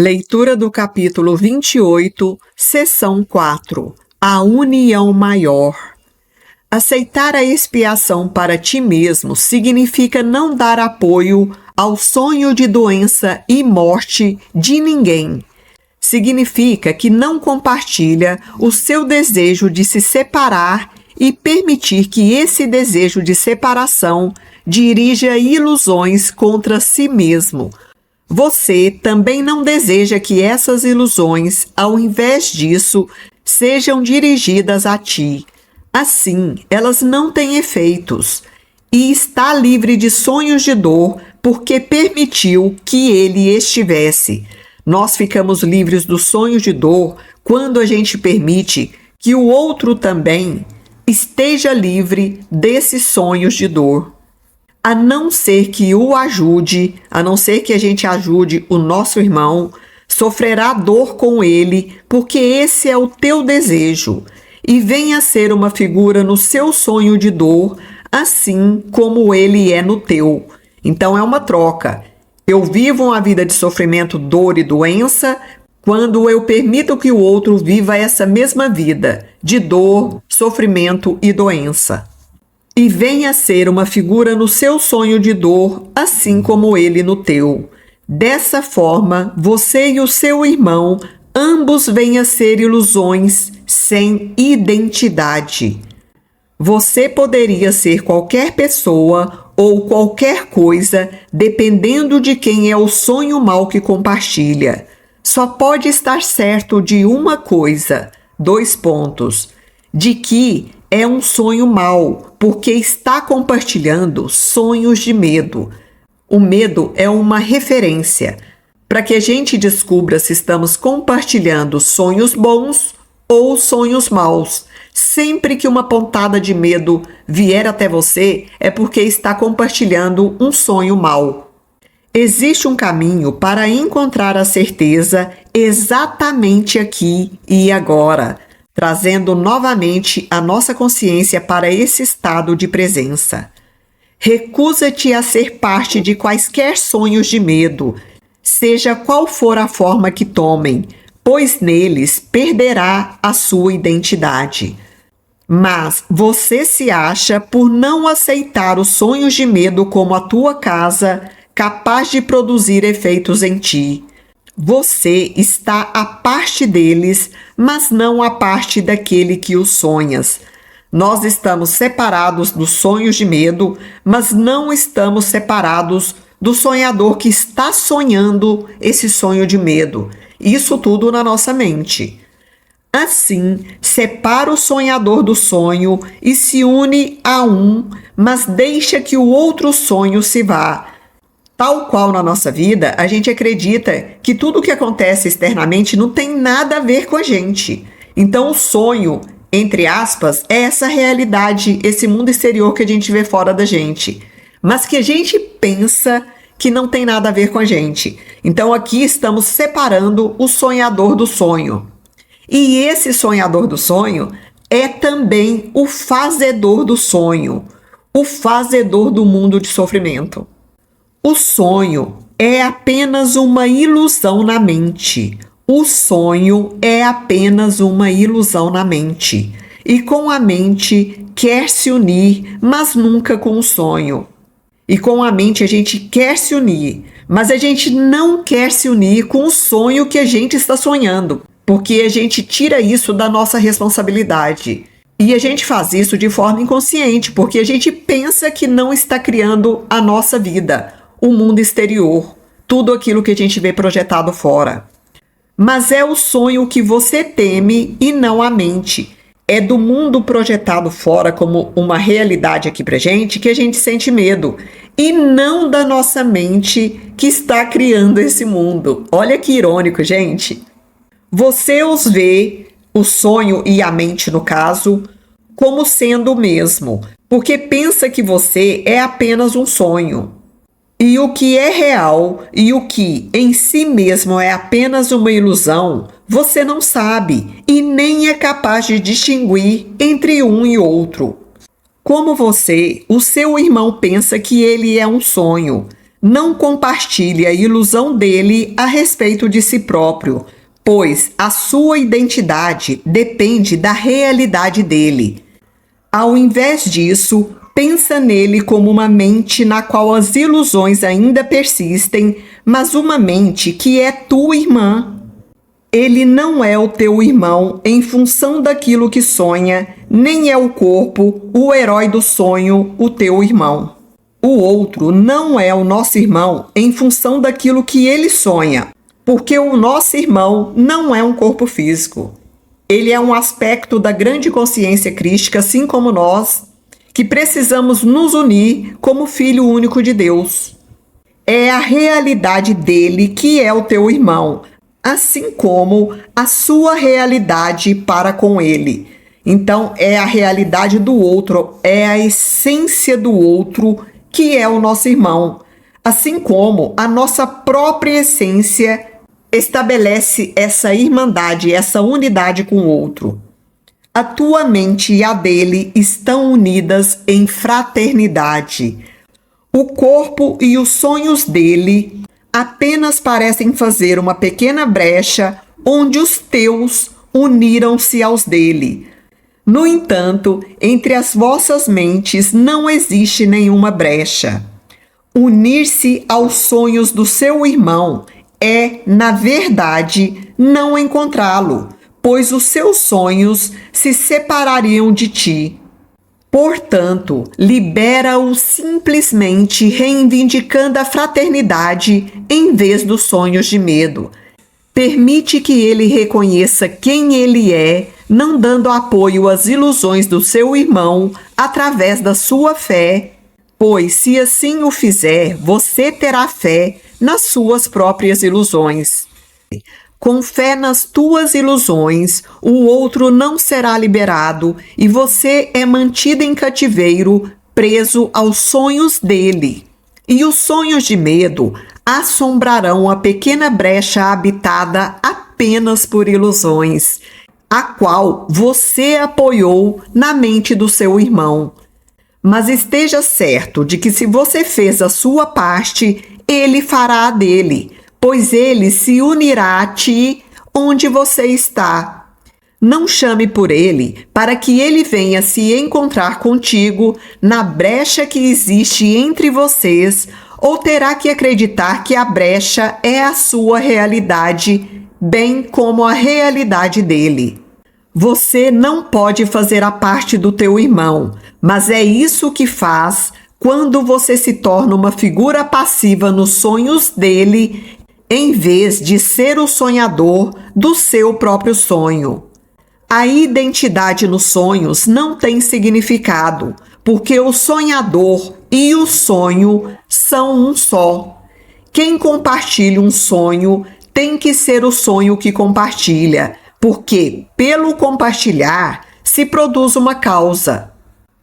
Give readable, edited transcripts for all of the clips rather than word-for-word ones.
Leitura do capítulo 28, seção 4. A união maior. Aceitar a expiação para ti mesmo significa não dar apoio ao sonho de doença e morte de ninguém. Significa que não compartilha o seu desejo de se separar e permitir que esse desejo de separação dirija ilusões contra si mesmo. Você também não deseja que essas ilusões, ao invés disso, sejam dirigidas a ti. Assim, elas não têm efeitos e está livre de sonhos de dor porque permitiu que ele estivesse. Nós ficamos livres dos sonhos de dor quando a gente permite que o outro também esteja livre desses sonhos de dor. A não ser que o ajude, a não ser que a gente ajude o nosso irmão, sofrerá dor com ele, porque esse é o teu desejo, e venha ser uma figura no seu sonho de dor, assim como ele é no teu. Então é uma troca. Eu vivo uma vida de sofrimento, dor e doença, quando eu permito que o outro viva essa mesma vida de dor, sofrimento e doença. E venha ser uma figura no seu sonho de dor, assim como ele no teu. Dessa forma, você e o seu irmão, ambos venham a ser ilusões sem identidade. Você poderia ser qualquer pessoa ou qualquer coisa, dependendo de quem é o sonho mau que compartilha. Só pode estar certo de uma coisa, de que é um sonho mau, porque está compartilhando sonhos de medo. O medo é uma referência para que a gente descubra se estamos compartilhando sonhos bons ou sonhos maus. Sempre que uma pontada de medo vier até você, é porque está compartilhando um sonho mau. Existe um caminho para encontrar a certeza exatamente aqui e agora, trazendo novamente a nossa consciência para esse estado de presença. Recusa-te a ser parte de quaisquer sonhos de medo, seja qual for a forma que tomem, pois neles perderá a sua identidade. Mas você se acha por não aceitar os sonhos de medo como a tua casa, capaz de produzir efeitos em ti. Você está a parte deles, mas não a parte daquele que os sonhas. Nós estamos separados dos sonhos de medo, mas não estamos separados do sonhador que está sonhando esse sonho de medo. Isso tudo na nossa mente. Assim, separa o sonhador do sonho e se une a um, mas deixa que o outro sonho se vá. Tal qual na nossa vida, a gente acredita que tudo o que acontece externamente não tem nada a ver com a gente. Então o sonho, entre aspas, é essa realidade, esse mundo exterior que a gente vê fora da gente, mas que a gente pensa que não tem nada a ver com a gente. Então aqui estamos separando o sonhador do sonho. E esse sonhador do sonho é também o fazedor do sonho, o fazedor do mundo de sofrimento. O sonho é apenas uma ilusão na mente. O sonho é apenas uma ilusão na mente. E com a mente quer se unir, mas nunca com o sonho. E com a mente a gente quer se unir, mas a gente não quer se unir com o sonho que a gente está sonhando, porque a gente tira isso da nossa responsabilidade. E a gente faz isso de forma inconsciente, porque a gente pensa que não está criando a nossa vida, o mundo exterior, tudo aquilo que a gente vê projetado fora. Mas é o sonho que você teme e não a mente. É do mundo projetado fora como uma realidade aqui pra gente que a gente sente medo. E não da nossa mente que está criando esse mundo. Olha que irônico, gente. Você os vê, o sonho e a mente no caso, como sendo o mesmo, porque pensa que você é apenas um sonho. E o que é real e o que em si mesmo é apenas uma ilusão, você não sabe e nem é capaz de distinguir entre um e outro. Como você, o seu irmão pensa que ele é um sonho, Não compartilhe a ilusão dele a respeito de si próprio, pois a sua identidade depende da realidade dele. Ao invés disso, pensa nele como uma mente na qual as ilusões ainda persistem, mas uma mente que é tua irmã. Ele não é o teu irmão em função daquilo que sonha, nem é o corpo, o herói do sonho, o teu irmão. O outro não é o nosso irmão em função daquilo que ele sonha, porque o nosso irmão não é um corpo físico. Ele é um aspecto da grande consciência crística, assim como nós, que precisamos nos unir como Filho único de Deus. É a realidade dele que é o teu irmão, assim como a sua realidade para com ele. Então, é a realidade do outro, é a essência do outro que é o nosso irmão, assim como a nossa própria essência estabelece essa irmandade, essa unidade com o outro. A tua mente e a dele estão unidas em fraternidade. O corpo e os sonhos dele apenas parecem fazer uma pequena brecha onde os teus uniram-se aos dele. No entanto, entre as vossas mentes não existe nenhuma brecha. Unir-se aos sonhos do seu irmão é, na verdade, não encontrá-lo, pois os seus sonhos se separariam de ti. Portanto, libera-o simplesmente reivindicando a fraternidade em vez dos sonhos de medo. Permite que ele reconheça quem ele é, não dando apoio às ilusões do seu irmão através da sua fé, pois se assim o fizer, você terá fé nas suas próprias ilusões. Com fé nas tuas ilusões, o outro não será liberado e você é mantido em cativeiro, preso aos sonhos dele. E os sonhos de medo assombrarão a pequena brecha habitada apenas por ilusões, a qual você apoiou na mente do seu irmão. Mas esteja certo de que se você fez a sua parte, ele fará a dele, pois ele se unirá a ti onde você está. Não chame por ele para que ele venha se encontrar contigo na brecha que existe entre vocês, ou terá que acreditar que a brecha é a sua realidade, bem como a realidade dele. Você não pode fazer a parte do teu irmão, mas é isso que faz quando você se torna uma figura passiva nos sonhos dele, em vez de ser o sonhador do seu próprio sonho. A identidade nos sonhos não tem significado, porque o sonhador e o sonho são um só. Quem compartilha um sonho tem que ser o sonho que compartilha, porque pelo compartilhar se produz uma causa.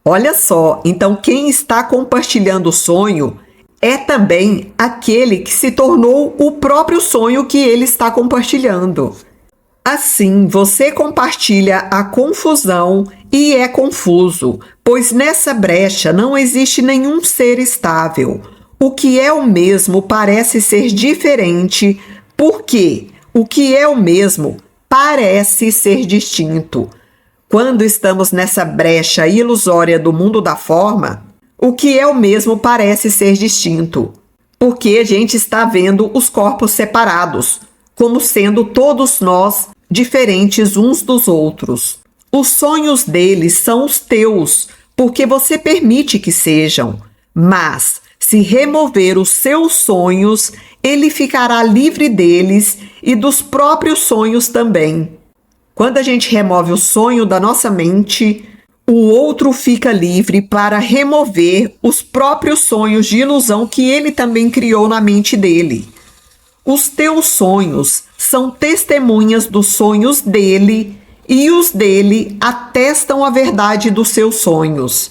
Olha só, então quem está compartilhando o sonho é também aquele que se tornou o próprio sonho que ele está compartilhando. Assim, você compartilha a confusão e é confuso, pois nessa brecha não existe nenhum ser estável. O que é o mesmo parece ser diferente, porque o que é o mesmo parece ser distinto. Quando estamos nessa brecha ilusória do mundo da forma, o que é o mesmo parece ser distinto, porque a gente está vendo os corpos separados, como sendo todos nós diferentes uns dos outros. Os sonhos deles são os teus, porque você permite que sejam, mas se remover os seus sonhos, ele ficará livre deles e dos próprios sonhos também. Quando a gente remove o sonho da nossa mente, o outro fica livre para remover os próprios sonhos de ilusão que ele também criou na mente dele. Os teus sonhos são testemunhas dos sonhos dele e os dele atestam a verdade dos seus sonhos.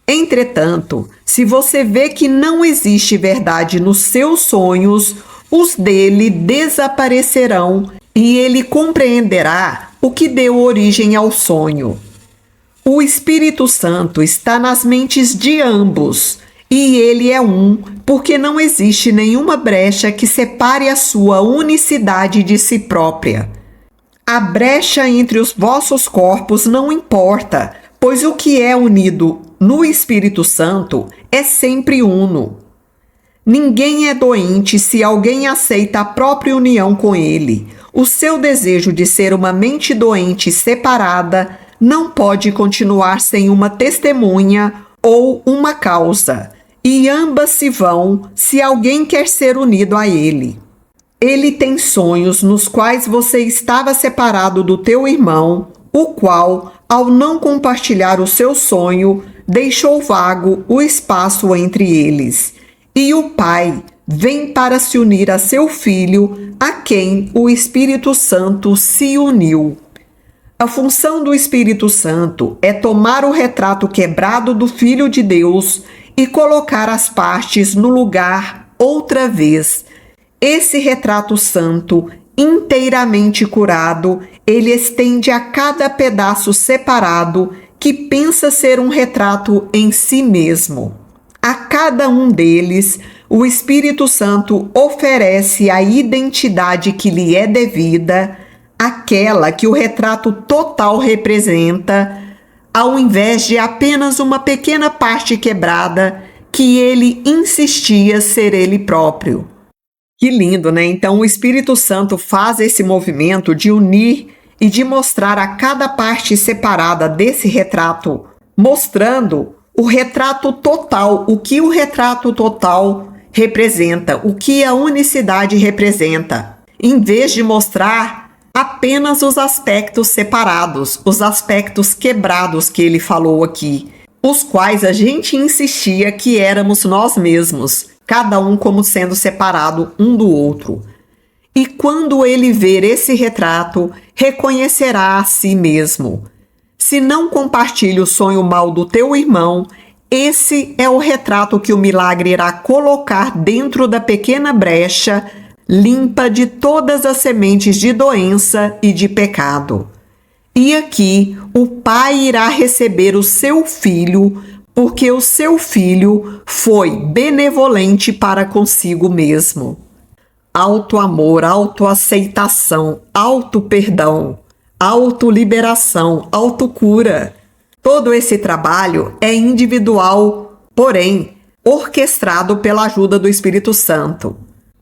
Entretanto, se você vê que não existe verdade nos seus sonhos, os dele desaparecerão e ele compreenderá o que deu origem ao sonho. O Espírito Santo está nas mentes de ambos. E ele é um, porque não existe nenhuma brecha que separe a sua unicidade de si própria. A brecha entre os vossos corpos não importa, pois o que é unido no Espírito Santo é sempre uno. Ninguém é doente se alguém aceita a própria união com ele. O seu desejo de ser uma mente doente separada não pode continuar sem uma testemunha ou uma causa, e ambas se vão se alguém quer ser unido a ele. Ele tem sonhos nos quais você estava separado do teu irmão, o qual, ao não compartilhar o seu sonho, deixou vago o espaço entre eles. E o Pai vem para se unir a seu Filho, a quem o Espírito Santo se uniu. A função do Espírito Santo é tomar o retrato quebrado do Filho de Deus e colocar as partes no lugar outra vez. Esse retrato santo, inteiramente curado, ele estende a cada pedaço separado que pensa ser um retrato em si mesmo. A cada um deles, o Espírito Santo oferece a identidade que lhe é devida, aquela que o retrato total representa, ao invés de apenas uma pequena parte quebrada que ele insistia ser ele próprio. Que lindo, né? Então o Espírito Santo faz esse movimento de unir e de mostrar a cada parte separada desse retrato, mostrando o retrato total, o que o retrato total representa, o que a unicidade representa, em vez de mostrar apenas os aspectos separados, os aspectos quebrados que ele falou aqui, os quais a gente insistia que éramos nós mesmos, cada um como sendo separado um do outro. E quando ele ver esse retrato, reconhecerá a si mesmo. Se não compartilha o sonho mau do teu irmão, esse é o retrato que o milagre irá colocar dentro da pequena brecha, limpa de todas as sementes de doença e de pecado. E aqui o Pai irá receber o seu filho, porque o seu filho foi benevolente para consigo mesmo. Auto-amor, autoaceitação, auto-perdão, auto-liberação, auto-cura. Todo esse trabalho é individual, porém orquestrado pela ajuda do Espírito Santo.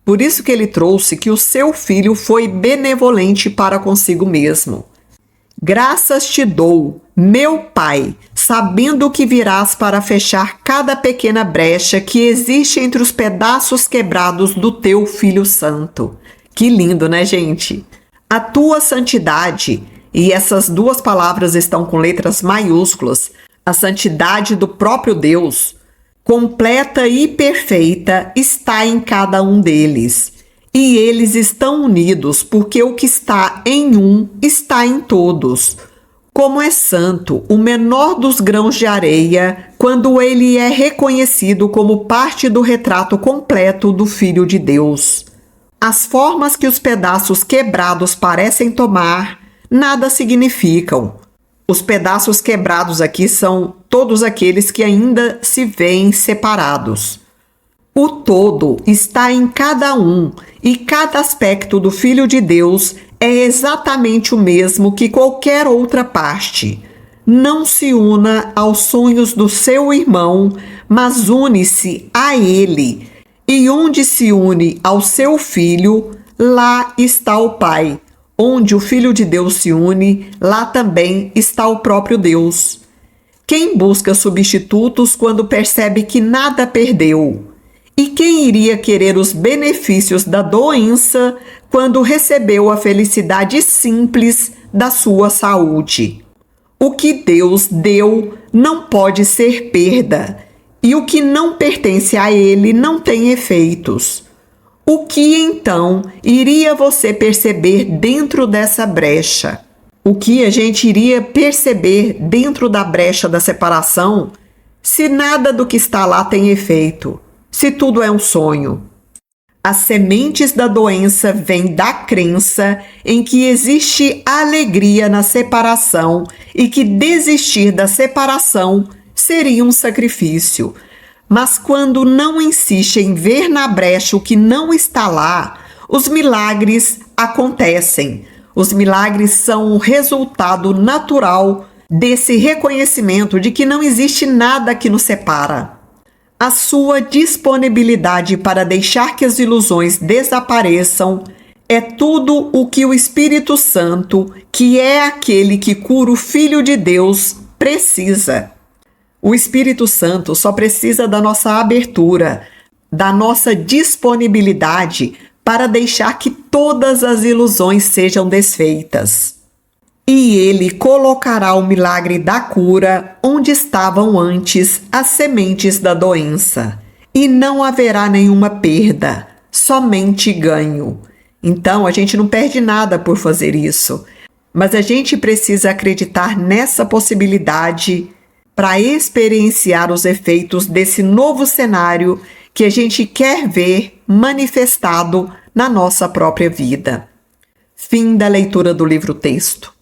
Por isso que ele trouxe que o seu filho foi benevolente para consigo mesmo. Graças te dou, meu Pai, sabendo que virás para fechar cada pequena brecha que existe entre os pedaços quebrados do teu Filho Santo. Que lindo, né, gente? A tua santidade, e essas duas palavras estão com letras maiúsculas, a santidade do próprio Deus, completa e perfeita, está em cada um deles. E eles estão unidos, porque o que está em um está em todos. Como é santo o menor dos grãos de areia, quando ele é reconhecido como parte do retrato completo do Filho de Deus. As formas que os pedaços quebrados parecem tomar, nada significam. Os pedaços quebrados aqui são todos aqueles que ainda se veem separados. O todo está em cada um, e cada aspecto do Filho de Deus é exatamente o mesmo que qualquer outra parte. Não se una aos sonhos do seu irmão, mas une-se a ele. E onde se une ao seu Filho, lá está o Pai. Onde o Filho de Deus se une, lá também está o próprio Deus. Quem busca substitutos quando percebe que nada perdeu? E quem iria querer os benefícios da doença quando recebeu a felicidade simples da sua saúde? O que Deus deu não pode ser perda, e o que não pertence a Ele não tem efeitos. O que então iria você perceber dentro dessa brecha? O que a gente iria perceber dentro da brecha da separação se nada do que está lá tem efeito? Se tudo é um sonho. As sementes da doença vêm da crença em que existe alegria na separação e que desistir da separação seria um sacrifício. Mas quando não insiste em ver na brecha o que não está lá, os milagres acontecem. Os milagres são o resultado natural desse reconhecimento de que não existe nada que nos separa. A sua disponibilidade para deixar que as ilusões desapareçam é tudo o que o Espírito Santo, que é aquele que cura o Filho de Deus, precisa. O Espírito Santo só precisa da nossa abertura, da nossa disponibilidade para deixar que todas as ilusões sejam desfeitas. E ele colocará o milagre da cura onde estavam antes as sementes da doença. E não haverá nenhuma perda, somente ganho. Então, a gente não perde nada por fazer isso. Mas a gente precisa acreditar nessa possibilidade para experienciar os efeitos desse novo cenário que a gente quer ver manifestado na nossa própria vida. Fim da leitura do livro-texto.